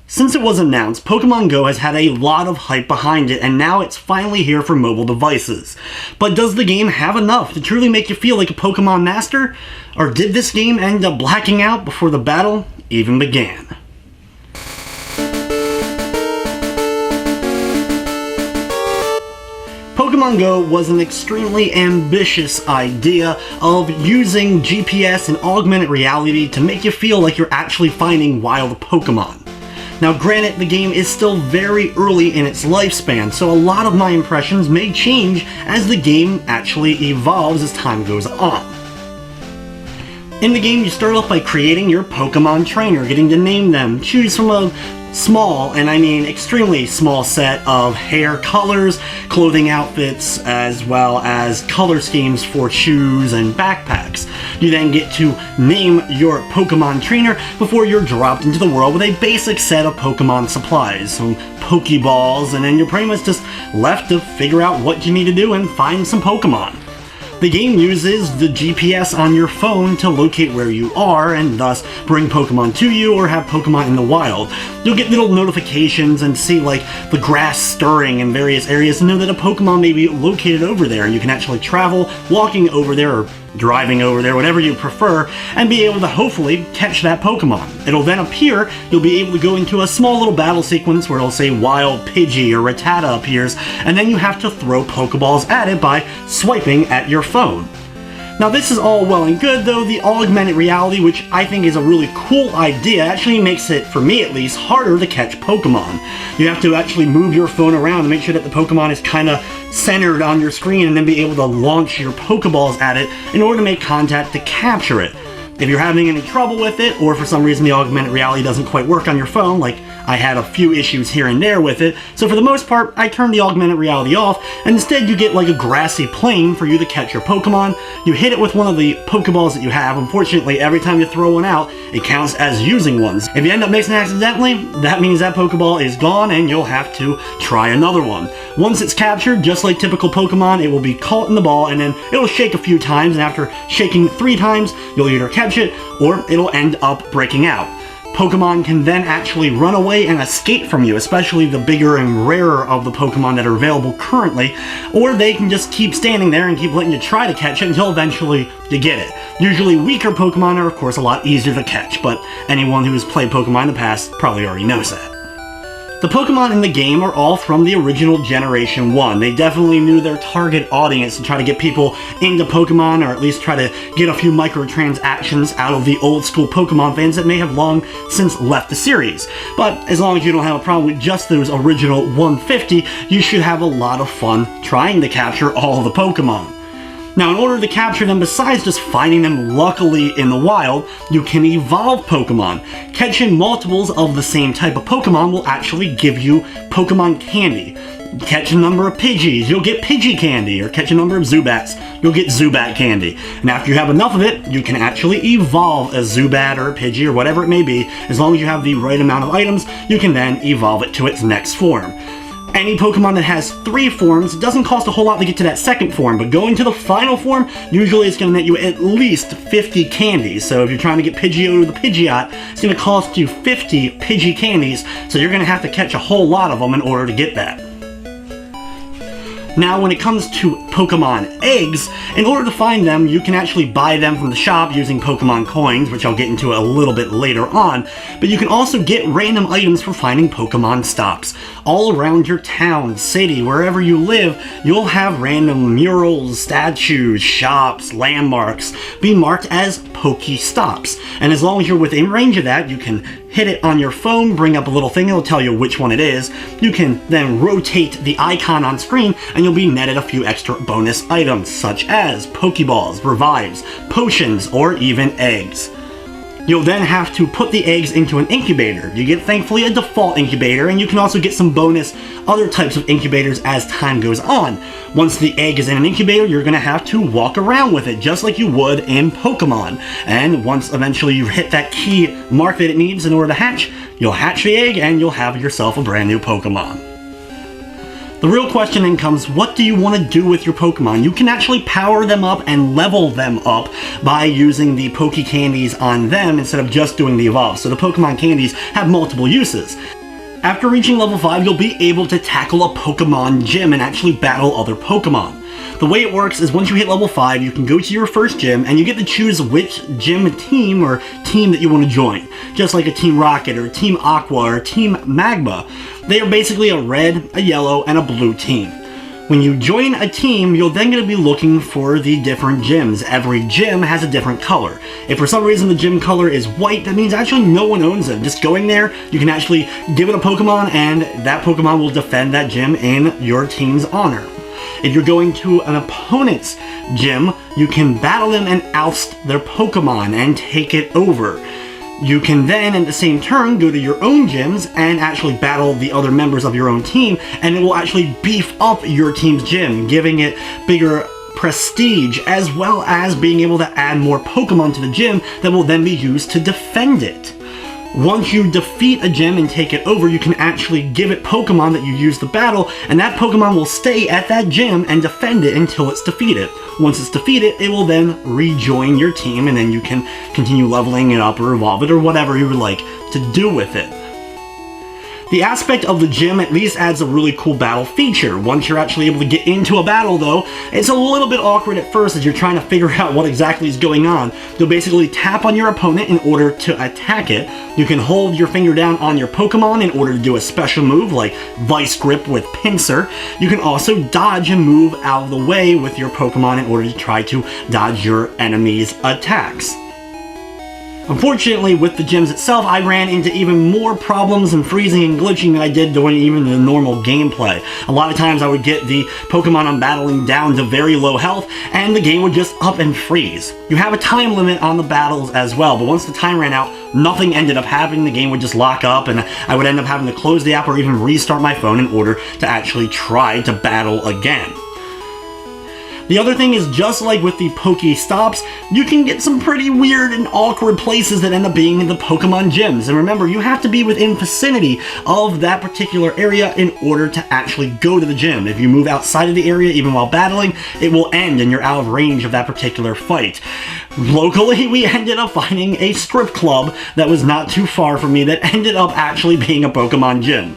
Since it was announced, Pokemon Go has had a lot of hype behind it, and now it's finally here for mobile devices. But does the game have enough to truly make you feel like a Pokemon master? Or did this game end up blacking out before the battle even began? Pokemon Go was an extremely ambitious idea of using GPS and augmented reality to make you feel like you're actually finding wild Pokemon. Now granted, the game is still very early in its lifespan, so a lot of my impressions may change as the game actually evolves as time goes on. In the game, you start off by creating your Pokemon trainer, getting to name them, choose from a small, and I mean extremely small set of hair colors, clothing outfits, as well as color schemes for shoes and backpacks. You then get to name your Pokemon trainer before you're dropped into the world with a basic set of Pokemon supplies, some Pokeballs, and then you're pretty much just left to figure out what you need to do and find some Pokemon. The game uses the GPS on your phone to locate where you are and thus bring Pokemon to you or have Pokemon in the wild. You'll get little notifications and see like the grass stirring in various areas to know that a Pokemon may be located over there, and you can actually travel walking over there or driving over there, whatever you prefer, and be able to hopefully catch that Pokemon. It'll then appear, you'll be able to go into a small little battle sequence where it'll say Wild Pidgey or Rattata appears, and then you have to throw Pokeballs at it by swiping at your phone. Now this is all well and good, though the augmented reality, which I think is a really cool idea, actually makes it, for me at least, harder to catch Pokemon. You have to actually move your phone around to make sure that the Pokemon is kind of centered on your screen and then be able to launch your Pokeballs at it in order to make contact to capture it. If you're having any trouble with it, or for some reason the augmented reality doesn't quite work on your phone, like I had a few issues here and there with it, so for the most part, I turned the augmented reality off, and instead you get like a grassy plain for you to catch your Pokemon. You hit it with one of the Pokeballs that you have. Unfortunately, every time you throw one out, it counts as using ones. If you end up missing accidentally, that means that Pokeball is gone and you'll have to try another one. Once it's captured, just like typical Pokemon, it will be caught in the ball and then it'll shake a few times, and after shaking 3 times, you'll either catch it or it'll end up breaking out. Pokemon can then actually run away and escape from you, especially the bigger and rarer of the Pokemon that are available currently, or they can just keep standing there and keep letting you try to catch it until eventually you get it. Usually weaker Pokemon are of course a lot easier to catch, but anyone who has played Pokemon in the past probably already knows that. The Pokemon in the game are all from the original Generation 1. They definitely knew their target audience to try to get people into Pokemon, or at least try to get a few microtransactions out of the old school Pokemon fans that may have long since left the series. But as long as you don't have a problem with just those original 150, you should have a lot of fun trying to capture all the Pokemon. Now, in order to capture them, besides just finding them luckily in the wild, you can evolve Pokemon. Catching multiples of the same type of Pokemon will actually give you Pokemon candy. Catch a number of Pidgeys, you'll get Pidgey candy, or catch a number of Zubats, you'll get Zubat candy. And after you have enough of it, you can actually evolve a Zubat or a Pidgey or whatever it may be. As long as you have the right amount of items, you can then evolve it to its next form. Any Pokemon that has 3 forms, it doesn't cost a whole lot to get to that second form, but going to the final form, usually it's going to net you at least 50 candies. So if you're trying to get Pidgeotto to the Pidgeot, it's going to cost you 50 Pidgey candies, so you're going to have to catch a whole lot of them in order to get that. Now, when it comes to Pokemon eggs, in order to find them, you can actually buy them from the shop using Pokemon coins, which I'll get into a little bit later on, but you can also get random items for finding Pokemon stops. All around your town, city, wherever you live, you'll have random murals, statues, shops, landmarks be marked as Pokestops. And as long as you're within range of that, you can hit it on your phone, bring up a little thing, it'll tell you which one it is. You can then rotate the icon on screen and you'll be netted a few extra bonus items, such as Pokeballs, Revives, Potions, or even eggs. You'll then have to put the eggs into an incubator. You get, thankfully, a default incubator, and you can also get some bonus other types of incubators as time goes on. Once the egg is in an incubator, you're going to have to walk around with it, just like you would in Pokemon. And once eventually you hit that key mark that it needs in order to hatch, you'll hatch the egg and you'll have yourself a brand new Pokemon. The real question then comes, what do you want to do with your Pokemon? You can actually power them up and level them up by using the Poke Candies on them instead of just doing the evolve. So the Pokemon Candies have multiple uses. After reaching level 5, you'll be able to tackle a Pokemon gym and actually battle other Pokemon. The way it works is once you hit level 5, you can go to your first gym and you get to choose which gym team or team that you want to join. Just like a Team Rocket or Team Aqua or Team Magma. They are basically a red, a yellow, and a blue team. When you join a team, you're then going to be looking for the different gyms. Every gym has a different color. If for some reason the gym color is white, that means actually no one owns it. Just going there, you can actually give it a Pokemon and that Pokemon will defend that gym in your team's honor. If you're going to an opponent's gym, you can battle them and oust their Pokemon and take it over. You can then, in the same turn, go to your own gyms and actually battle the other members of your own team, and it will actually beef up your team's gym, giving it bigger prestige, as well as being able to add more Pokemon to the gym that will then be used to defend it. Once you defeat a gym and take it over, you can actually give it Pokemon that you use to battle, and that Pokemon will stay at that gym and defend it until it's defeated. Once it's defeated, it will then rejoin your team, and then you can continue leveling it up or evolve it or whatever you would like to do with it. The aspect of the gym at least adds a really cool battle feature. Once you're actually able to get into a battle though, it's a little bit awkward at first as you're trying to figure out what exactly is going on. You'll basically tap on your opponent in order to attack it. You can hold your finger down on your Pokemon in order to do a special move like Vice Grip with Pinsir. You can also dodge and move out of the way with your Pokemon in order to try to dodge your enemy's attacks. Unfortunately, with the gyms itself, I ran into even more problems and freezing and glitching than I did during even the normal gameplay. A lot of times I would get the Pokemon I'm battling down to very low health, and the game would just up and freeze. You have a time limit on the battles as well, but once the time ran out, nothing ended up happening. The game would just lock up, and I would end up having to close the app or even restart my phone in order to actually try to battle again. The other thing is, just like with the Pokestops, you can get some pretty weird and awkward places that end up being the Pokemon gyms. And remember, you have to be within vicinity of that particular area in order to actually go to the gym. If you move outside of the area, even while battling, it will end and you're out of range of that particular fight. Locally, we ended up finding a strip club that was not too far from me that ended up actually being a Pokemon gym.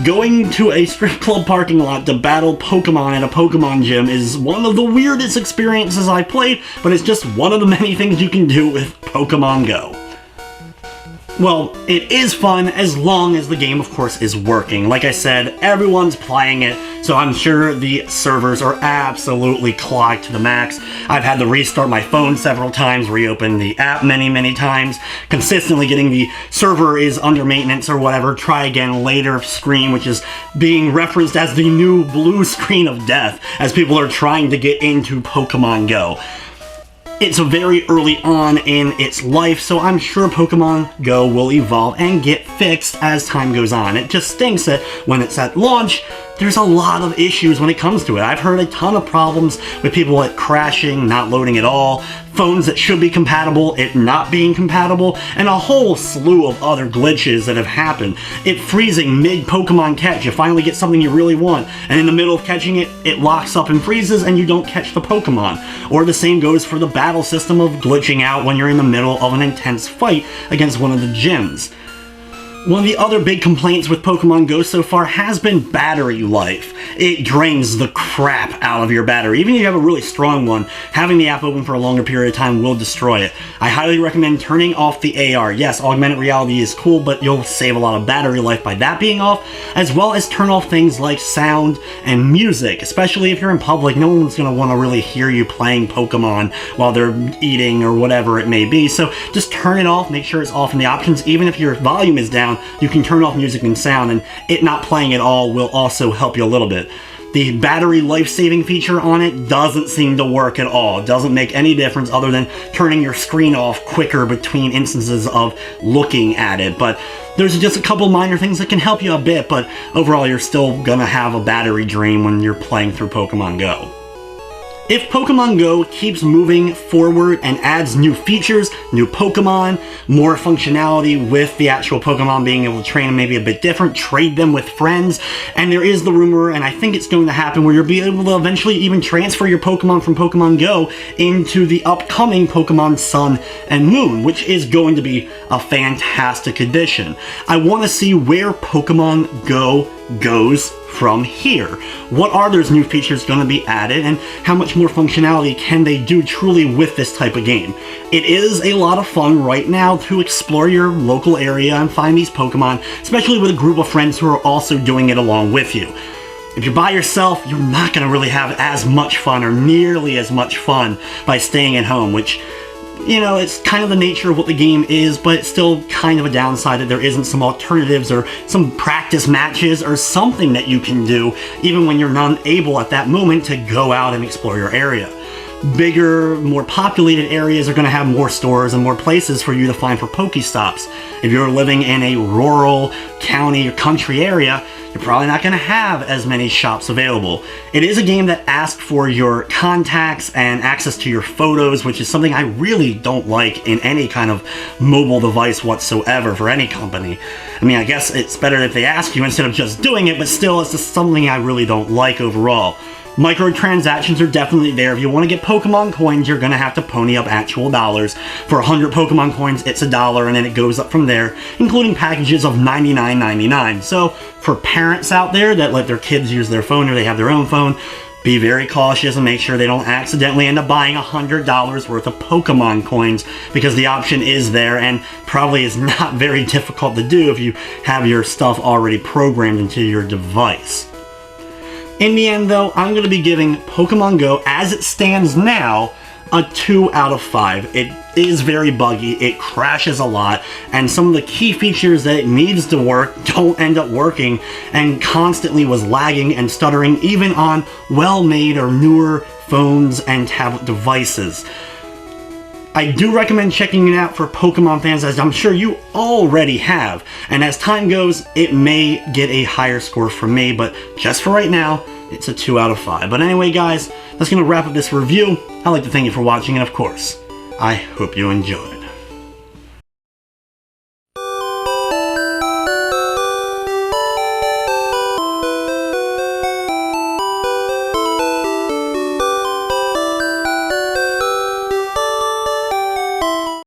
Going to a strip club parking lot to battle Pokemon at a Pokemon gym is one of the weirdest experiences I've played, but it's just one of the many things you can do with Pokemon Go. Well, it is fun as long as the game, of course, is working. Like I said, everyone's playing it, so I'm sure the servers are absolutely clogged to the max. I've had to restart my phone several times, reopen the app many times, consistently getting the server is under maintenance or whatever, try again later screen, which is being referenced as the new blue screen of death as people are trying to get into Pokemon Go. It's very early on in its life, so I'm sure Pokemon Go will evolve and get fixed as time goes on. It just stinks that when it's at launch, there's a lot of issues when it comes to it. I've heard a ton of problems with people at crashing, not loading at all, phones that should be compatible, it not being compatible, and a whole slew of other glitches that have happened. It freezing mid-Pokemon catch, you finally get something you really want, and in the middle of catching it, it locks up and freezes and you don't catch the Pokemon. Or the same goes for the battle system of glitching out when you're in the middle of an intense fight against one of the gyms. One of the other big complaints with Pokemon Go so far has been battery life. It drains the crap out of your battery. Even if you have a really strong one, having the app open for a longer period of time will destroy it. I highly recommend turning off the AR. Yes, augmented reality is cool, but you'll save a lot of battery life by that being off, as well as turn off things like sound and music, especially if you're in public. No one's going to want to really hear you playing Pokemon while they're eating or whatever it may be. So just turn it off, make sure it's off in the options. Even if your volume is down, you can turn off music and sound, and it not playing at all will also help you a little bit. The battery life-saving feature on it doesn't seem to work at all. It doesn't make any difference other than turning your screen off quicker between instances of looking at it. But there's just a couple minor things that can help you a bit, but overall you're still gonna have a battery drain when you're playing through Pokemon Go. If Pokemon Go keeps moving forward and adds new features, new Pokemon, more functionality with the actual Pokemon being able to train them maybe a bit different, trade them with friends, and there is the rumor, and I think it's going to happen, where you'll be able to eventually even transfer your Pokemon from Pokemon Go into the upcoming Pokemon Sun and Moon, which is going to be a fantastic addition. I want to see where Pokemon Go goes from here. What are those new features going to be added, and how much more functionality can they do truly with this type of game? It is a lot of fun right now to explore your local area and find these Pokemon, especially with a group of friends who are also doing it along with you. If you're by yourself, you're not going to really have as much fun, or nearly as much fun, by staying at home, which, you know, it's kind of the nature of what the game is, but it's still kind of a downside that there isn't some alternatives or some practice matches or something that you can do, even when you're not able at that moment to go out and explore your area. Bigger, more populated areas are going to have more stores and more places for you to find for Pokestops. If you're living in a rural county or country area, you're probably not going to have as many shops available. It is a game that asks for your contacts and access to your photos, which is something I really don't like in any kind of mobile device whatsoever for any company. I mean, I guess it's better if they ask you instead of just doing it, but still, it's just something I really don't like overall. Microtransactions are definitely there. If you want to get Pokemon coins, you're going to have to pony up actual dollars. For 100 Pokemon coins, it's $1, and then it goes up from there, including packages of $99.99. So, for parents out there that let their kids use their phone or they have their own phone, be very cautious and make sure they don't accidentally end up buying $100 worth of Pokemon coins, because the option is there and probably is not very difficult to do if you have your stuff already programmed into your device. In the end, though, I'm going to be giving Pokemon Go, as it stands now, a 2 out of 5. It is very buggy, it crashes a lot, and some of the key features that it needs to work don't end up working, and constantly was lagging and stuttering even on well-made or newer phones and tablet devices. I do recommend checking it out for Pokemon fans, as I'm sure you already have, and as time goes, it may get a higher score from me, but just for right now, it's a 2 out of 5. But anyway, guys, that's going to wrap up this review. I'd like to thank you for watching, and of course, I hope you enjoyed.